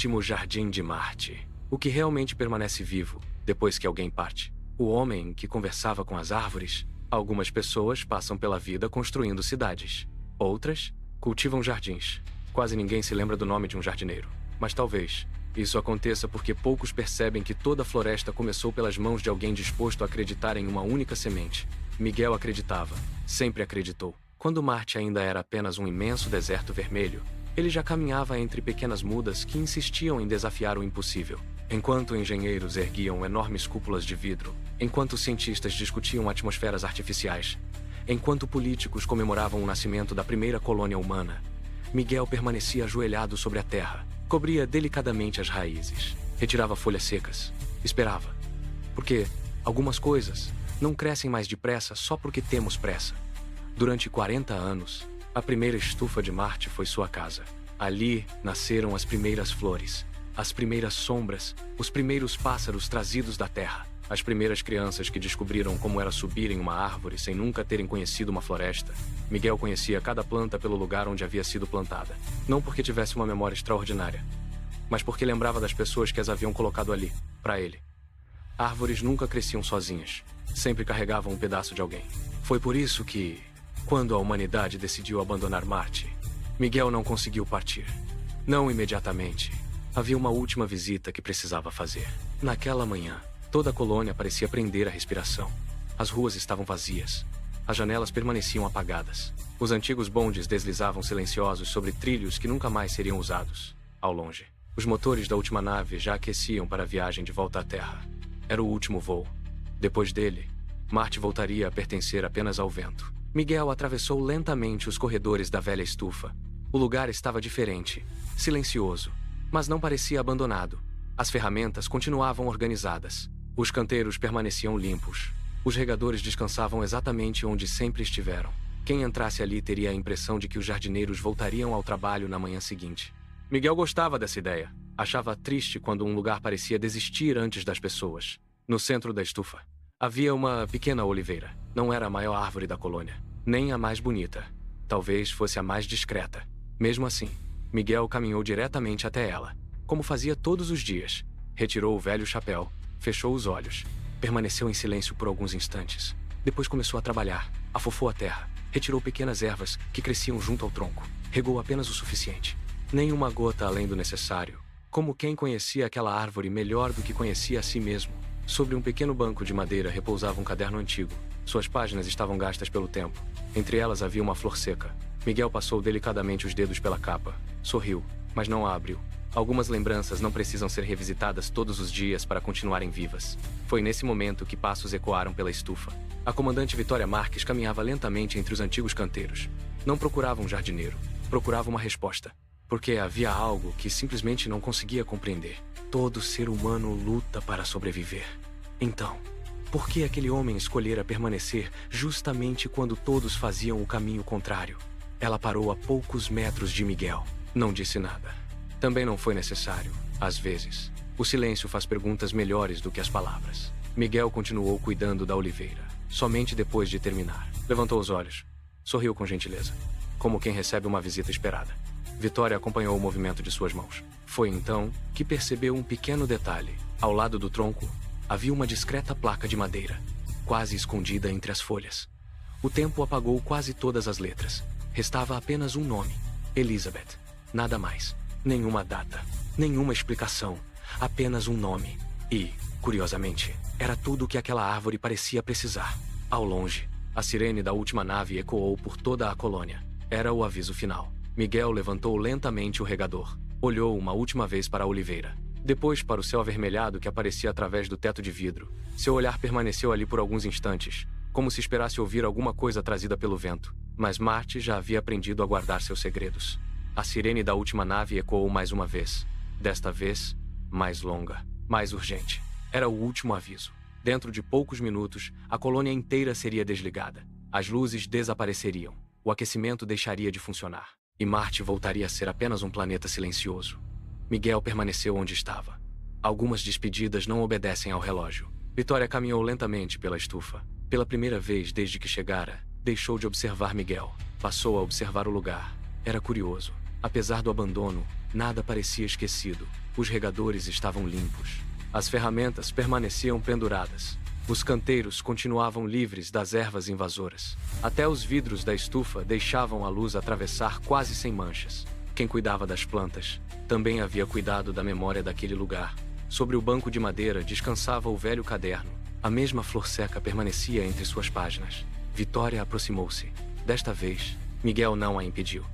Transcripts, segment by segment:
último jardim de Marte. O que realmente permanece vivo depois que alguém parte. O homem que conversava com as árvores. Algumas pessoas passam pela vida construindo cidades. Outras cultivam jardins. Quase ninguém se lembra do nome de um jardineiro. Mas talvez isso aconteça porque poucos percebem que toda a floresta começou pelas mãos de alguém disposto a acreditar em uma única semente. Miguel acreditava, sempre acreditou. Quando Marte ainda era apenas um imenso deserto vermelho, ele já caminhava entre pequenas mudas que insistiam em desafiar o impossível. Enquanto engenheiros erguiam enormes cúpulas de vidro, enquanto cientistas discutiam atmosferas artificiais, enquanto políticos comemoravam o nascimento da primeira colônia humana, Miguel permanecia ajoelhado sobre a terra, cobria delicadamente as raízes, retirava folhas secas, esperava. Porque algumas coisas não crescem mais depressa só porque temos pressa. Durante 40 anos, a primeira estufa de Marte foi sua casa. Ali nasceram as primeiras flores, as primeiras sombras, os primeiros pássaros trazidos da terra, as primeiras crianças que descobriram como era subir em uma árvore sem nunca terem conhecido uma floresta. Miguel conhecia cada planta pelo lugar onde havia sido plantada, não porque tivesse uma memória extraordinária, mas porque lembrava das pessoas que as haviam colocado ali, para ele. Árvores nunca cresciam sozinhas, sempre carregavam um pedaço de alguém. Foi por isso que, quando a humanidade decidiu abandonar Marte, Miguel não conseguiu partir. Não imediatamente. Havia uma última visita que precisava fazer. Naquela manhã, toda a colônia parecia prender a respiração. As ruas estavam vazias. As janelas permaneciam apagadas. Os antigos bondes deslizavam silenciosos sobre trilhos que nunca mais seriam usados. Ao longe, os motores da última nave já aqueciam para a viagem de volta à Terra. Era o último voo. Depois dele, Marte voltaria a pertencer apenas ao vento. Miguel atravessou lentamente os corredores da velha estufa. O lugar estava diferente, silencioso, mas não parecia abandonado. As ferramentas continuavam organizadas. Os canteiros permaneciam limpos. Os regadores descansavam exatamente onde sempre estiveram. Quem entrasse ali teria a impressão de que os jardineiros voltariam ao trabalho na manhã seguinte. Miguel gostava dessa ideia. Achava triste quando um lugar parecia desistir antes das pessoas. No centro da estufa, havia uma pequena oliveira. Não era a maior árvore da colônia, nem a mais bonita. Talvez fosse a mais discreta. Mesmo assim, Miguel caminhou diretamente até ela, como fazia todos os dias. Retirou o velho chapéu, fechou os olhos, permaneceu em silêncio por alguns instantes. Depois começou a trabalhar, afofou a terra, retirou pequenas ervas que cresciam junto ao tronco, regou apenas o suficiente. Nem uma gota além do necessário, como quem conhecia aquela árvore melhor do que conhecia a si mesmo. Sobre um pequeno banco de madeira repousava um caderno antigo. Suas páginas estavam gastas pelo tempo. Entre elas havia uma flor seca. Miguel passou delicadamente os dedos pela capa. Sorriu, mas não a abriu. Algumas lembranças não precisam ser revisitadas todos os dias para continuarem vivas. Foi nesse momento que passos ecoaram pela estufa. A comandante Vitória Marques caminhava lentamente entre os antigos canteiros. Não procurava um jardineiro. Procurava uma resposta. Porque havia algo que simplesmente não conseguia compreender. Todo ser humano luta para sobreviver. Então, por que aquele homem escolhera permanecer justamente quando todos faziam o caminho contrário? Ela parou a poucos metros de Miguel. Não disse nada. Também não foi necessário. Às vezes, o silêncio faz perguntas melhores do que as palavras. Miguel continuou cuidando da oliveira. Somente depois de terminar, levantou os olhos. Sorriu com gentileza, como quem recebe uma visita esperada. Vitória acompanhou o movimento de suas mãos. Foi então que percebeu um pequeno detalhe. Ao lado do tronco, havia uma discreta placa de madeira, quase escondida entre as folhas. O tempo apagou quase todas as letras. Restava apenas um nome: Elizabeth. Nada mais. Nenhuma data. Nenhuma explicação. Apenas um nome. E, curiosamente, era tudo o que aquela árvore parecia precisar. Ao longe, a sirene da última nave ecoou por toda a colônia. Era o aviso final. Miguel levantou lentamente o regador. Olhou uma última vez para a oliveira. Depois para o céu avermelhado que aparecia através do teto de vidro. Seu olhar permaneceu ali por alguns instantes, como se esperasse ouvir alguma coisa trazida pelo vento. Mas Marte já havia aprendido a guardar seus segredos. A sirene da última nave ecoou mais uma vez. Desta vez, mais longa, mais urgente. Era o último aviso. Dentro de poucos minutos, a colônia inteira seria desligada. As luzes desapareceriam. O aquecimento deixaria de funcionar. E Marte voltaria a ser apenas um planeta silencioso. Miguel permaneceu onde estava. Algumas despedidas não obedecem ao relógio. Vitória caminhou lentamente pela estufa. Pela primeira vez desde que chegara, deixou de observar Miguel. Passou a observar o lugar. Era curioso. Apesar do abandono, nada parecia esquecido. Os regadores estavam limpos. As ferramentas permaneciam penduradas. Os canteiros continuavam livres das ervas invasoras. Até os vidros da estufa deixavam a luz atravessar quase sem manchas. Quem cuidava das plantas também havia cuidado da memória daquele lugar. Sobre o banco de madeira descansava o velho caderno. A mesma flor seca permanecia entre suas páginas. Vitória aproximou-se. Desta vez, Miguel não a impediu.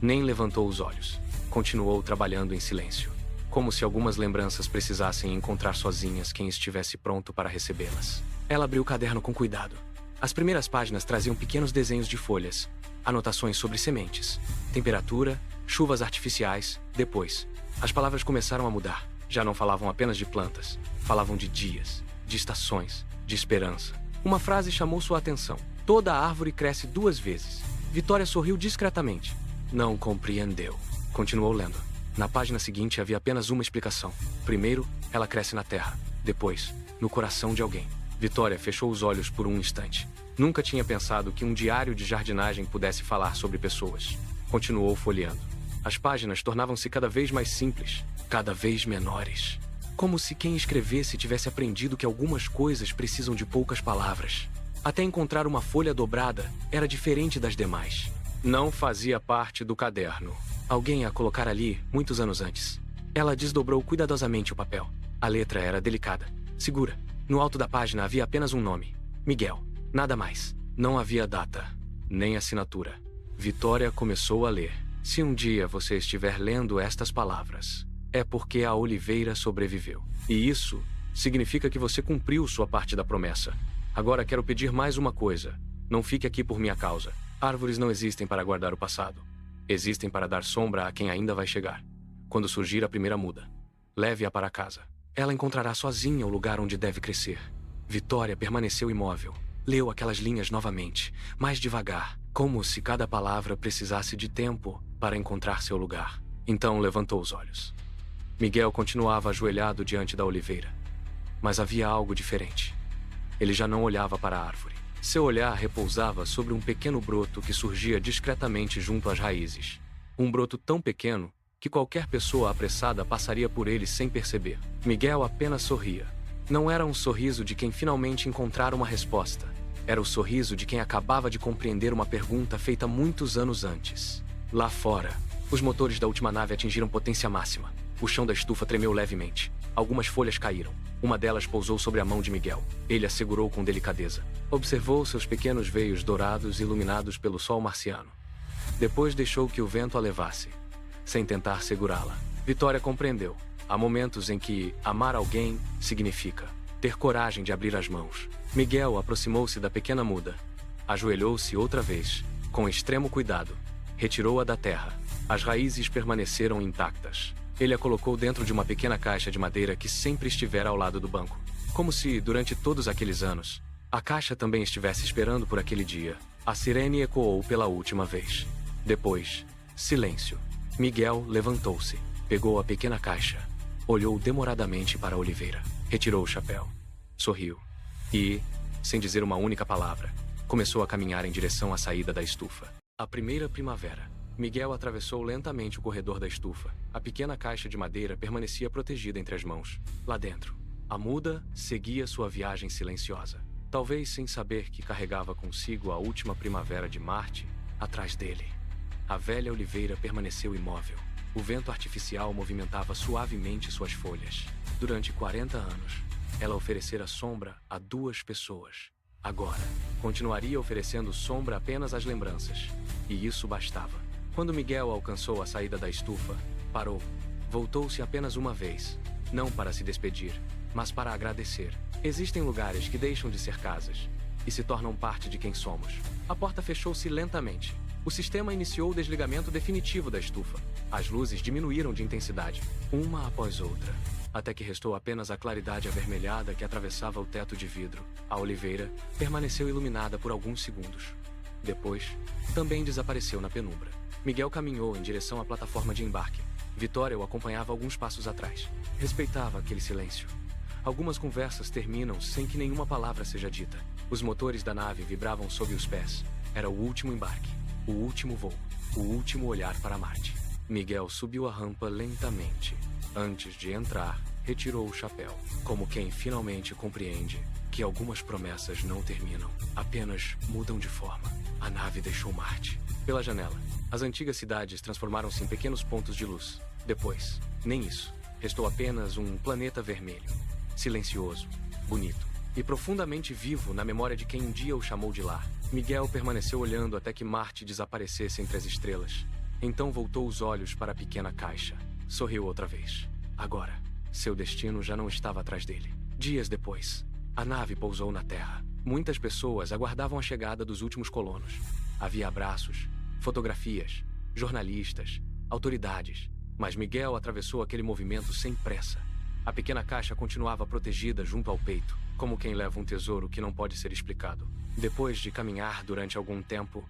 Nem levantou os olhos. Continuou trabalhando em silêncio, como se algumas lembranças precisassem encontrar sozinhas quem estivesse pronto para recebê-las. Ela abriu o caderno com cuidado. As primeiras páginas traziam pequenos desenhos de folhas, anotações sobre sementes, temperatura, chuvas artificiais. Depois, as palavras começaram a mudar. Já não falavam apenas de plantas, falavam de dias, de estações, de esperança. Uma frase chamou sua atenção. Toda a árvore cresce 2 vezes. Vitória sorriu discretamente. Não compreendeu. Continuou lendo. Na página seguinte havia apenas uma explicação. Primeiro, ela cresce na terra. Depois, no coração de alguém. Vitória fechou os olhos por um instante. Nunca tinha pensado que um diário de jardinagem pudesse falar sobre pessoas. Continuou folheando. As páginas tornavam-se cada vez mais simples, cada vez menores. Como se quem escrevesse tivesse aprendido que algumas coisas precisam de poucas palavras. Até encontrar uma folha dobrada era diferente das demais. Não fazia parte do caderno. Alguém a colocara ali muitos anos antes. Ela desdobrou cuidadosamente o papel. A letra era delicada, segura. No alto da página havia apenas um nome: Miguel. Nada mais. Não havia data, nem assinatura. Vitória começou a ler. Se um dia você estiver lendo estas palavras, é porque a oliveira sobreviveu. E isso significa que você cumpriu sua parte da promessa. Agora quero pedir mais uma coisa. Não fique aqui por minha causa. Árvores não existem para guardar o passado. Existem para dar sombra a quem ainda vai chegar. Quando surgir a primeira muda, leve-a para casa. Ela encontrará sozinha o lugar onde deve crescer. Vitória permaneceu imóvel. Leu aquelas linhas novamente, mais devagar, como se cada palavra precisasse de tempo para encontrar seu lugar. Então levantou os olhos. Miguel continuava ajoelhado diante da oliveira. Mas havia algo diferente. Ele já não olhava para a árvore. Seu olhar repousava sobre um pequeno broto que surgia discretamente junto às raízes. Um broto tão pequeno que qualquer pessoa apressada passaria por ele sem perceber. Miguel apenas sorria. Não era um sorriso de quem finalmente encontrara uma resposta. Era o sorriso de quem acabava de compreender uma pergunta feita muitos anos antes. Lá fora, os motores da última nave atingiram potência máxima. O chão da estufa tremeu levemente. Algumas folhas caíram. Uma delas pousou sobre a mão de Miguel. Ele a segurou com delicadeza. Observou seus pequenos veios dourados iluminados pelo sol marciano. Depois deixou que o vento a levasse, sem tentar segurá-la. Vitória compreendeu. Há momentos em que amar alguém significa ter coragem de abrir as mãos. Miguel aproximou-se da pequena muda. Ajoelhou-se outra vez, com extremo cuidado. Retirou-a da terra. As raízes permaneceram intactas. Ele a colocou dentro de uma pequena caixa de madeira que sempre estivera ao lado do banco. Como se, durante todos aqueles anos, a caixa também estivesse esperando por aquele dia. A sirene ecoou pela última vez. Depois, silêncio. Miguel levantou-se, pegou a pequena caixa, olhou demoradamente para a oliveira, retirou o chapéu, sorriu e, sem dizer uma única palavra, começou a caminhar em direção à saída da estufa. A primeira primavera. Miguel atravessou lentamente o corredor da estufa. A pequena caixa de madeira permanecia protegida entre as mãos. Lá dentro, a muda seguia sua viagem silenciosa. Talvez sem saber que carregava consigo a última primavera de Marte atrás dele. A velha oliveira permaneceu imóvel. O vento artificial movimentava suavemente suas folhas. Durante 40 anos, ela oferecera sombra a 2 pessoas. Agora, continuaria oferecendo sombra apenas às lembranças. E isso bastava. Quando Miguel alcançou a saída da estufa, parou. Voltou-se apenas uma vez. Não para se despedir, mas para agradecer. Existem lugares que deixam de ser casas e se tornam parte de quem somos. A porta fechou-se lentamente. O sistema iniciou o desligamento definitivo da estufa. As luzes diminuíram de intensidade, uma após outra, até que restou apenas a claridade avermelhada que atravessava o teto de vidro. A oliveira permaneceu iluminada por alguns segundos. Depois, também desapareceu na penumbra. Miguel caminhou em direção à plataforma de embarque. Vitória o acompanhava alguns passos atrás. Respeitava aquele silêncio. Algumas conversas terminam sem que nenhuma palavra seja dita. Os motores da nave vibravam sob os pés. Era o último embarque, o último voo, o último olhar para Marte. Miguel subiu a rampa lentamente. Antes de entrar, retirou o chapéu, como quem finalmente compreende que algumas promessas não terminam, apenas mudam de forma. A nave deixou Marte. Pela janela, as antigas cidades transformaram-se em pequenos pontos de luz. Depois, nem isso. Restou apenas um planeta vermelho, silencioso, bonito e profundamente vivo na memória de quem um dia o chamou de lar. Miguel permaneceu olhando até que Marte desaparecesse entre as estrelas. Então voltou os olhos para a pequena caixa. Sorriu outra vez. Agora, seu destino já não estava atrás dele. Dias depois, a nave pousou na Terra. Muitas pessoas aguardavam a chegada dos últimos colonos. Havia abraços, fotografias, jornalistas, autoridades. Mas Miguel atravessou aquele movimento sem pressa. A pequena caixa continuava protegida junto ao peito, como quem leva um tesouro que não pode ser explicado. Depois de caminhar durante algum tempo,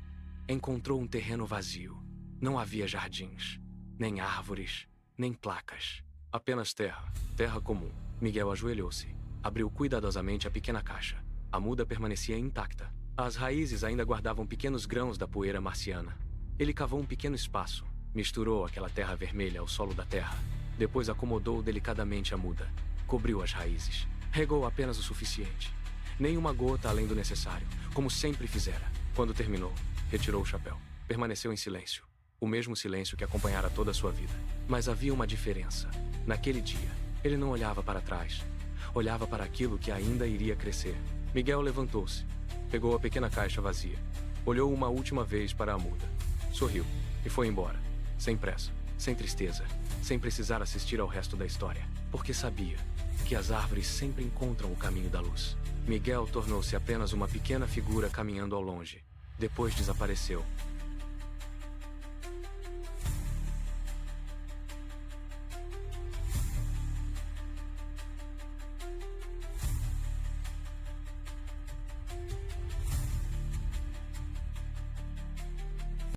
encontrou um terreno vazio. Não havia jardins, nem árvores, nem placas. Apenas terra, terra comum. Miguel ajoelhou-se. Abriu cuidadosamente a pequena caixa. A muda permanecia intacta. As raízes ainda guardavam pequenos grãos da poeira marciana. Ele cavou um pequeno espaço. Misturou aquela terra vermelha ao solo da terra. Depois acomodou delicadamente a muda. Cobriu as raízes. Regou apenas o suficiente. Nem uma gota além do necessário, como sempre fizera. Quando terminou, retirou o chapéu. Permaneceu em silêncio. O mesmo silêncio que acompanhara toda a sua vida. Mas havia uma diferença. Naquele dia, ele não olhava para trás. Olhava para aquilo que ainda iria crescer. Miguel levantou-se. Pegou a pequena caixa vazia. Olhou uma última vez para a muda. Sorriu e foi embora. Sem pressa, sem tristeza, sem precisar assistir ao resto da história. Porque sabia que as árvores sempre encontram o caminho da luz. Miguel tornou-se apenas uma pequena figura caminhando ao longe. Depois desapareceu.